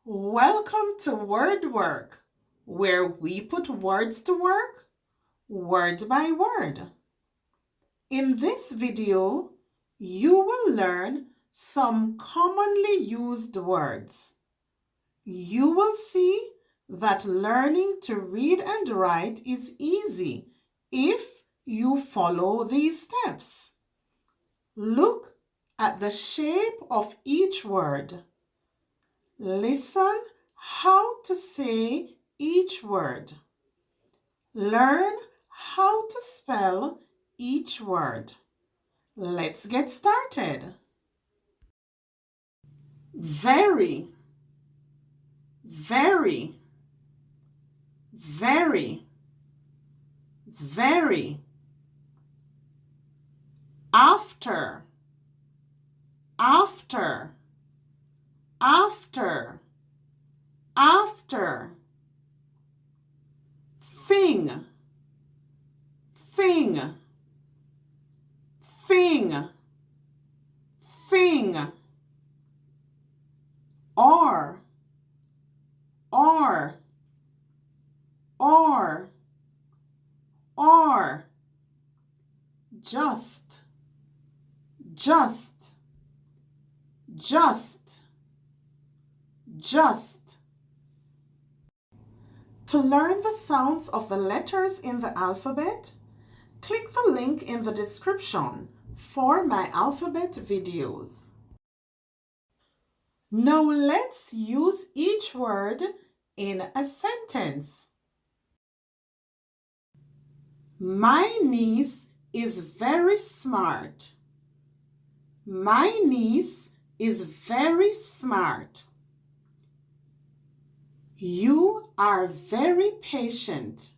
Welcome to WordWork, where we put words to work, word by word. In this video, you will learn some commonly used words. You will see that learning to read and write is easy if you follow these steps. Look at the shape of each word. Listen how to say each word. Learn how to spell each word. Let's get started. Very, very, very, very. After, after, after, after. Thing, thing, thing, thing. Or, or, or, or. Just, just, just, just. To learn the sounds of the letters in the alphabet, click the link in the description for my alphabet videos. Now let's use each word in a sentence. My niece is very smart. My niece is very smart. You are very patient.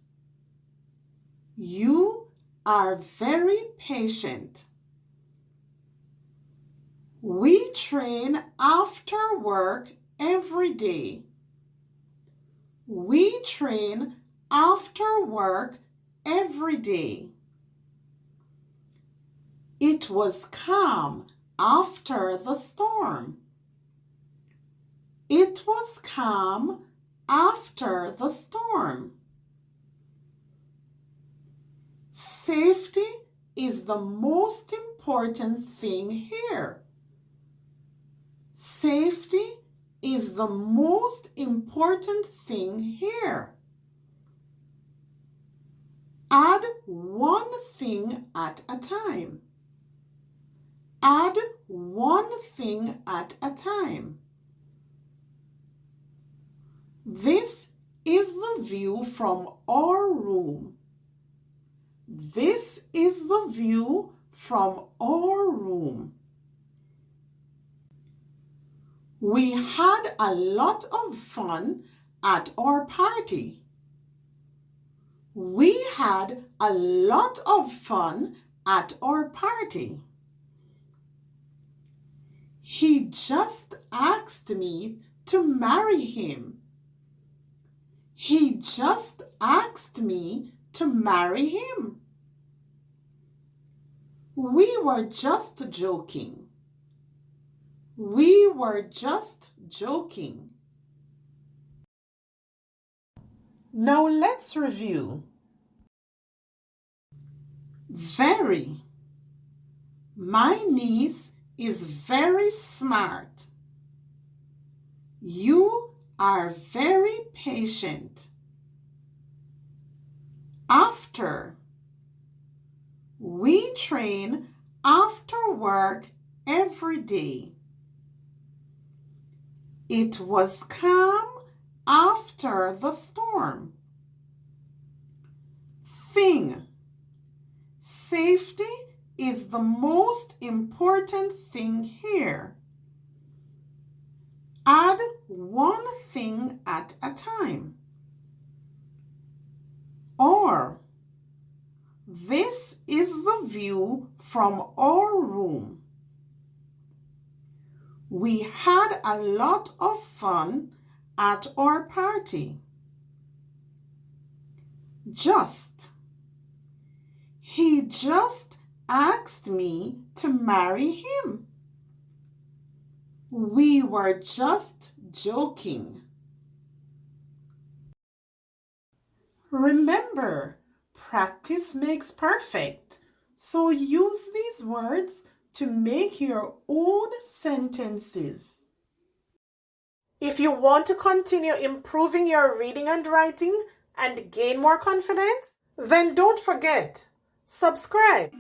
You are very patient. We train after work every day. We train after work every day. It was calm after the storm. It was calm after the storm. Safety is the most important thing here. Safety is the most important thing here. Add one thing at a time. Add one thing at a time. This is the view from our room. This is the view from our room. We had a lot of fun at our party. We had a lot of fun at our party. He just asked me to marry him. He just asked me to marry him. We were just joking. We were just joking. Now let's review. Very. My niece is very smart. You are very patient. After. We train after work every day. It was calm after the storm. Thing. Safety is the most important thing here. Add one thing at a time. Or. This is the view from our room. We had a lot of fun at our party. Just. He just asked me to marry him. We were just joking. Remember, practice makes perfect. So use these words to make your own sentences. If you want to continue improving your reading and writing and gain more confidence, then don't forget, subscribe.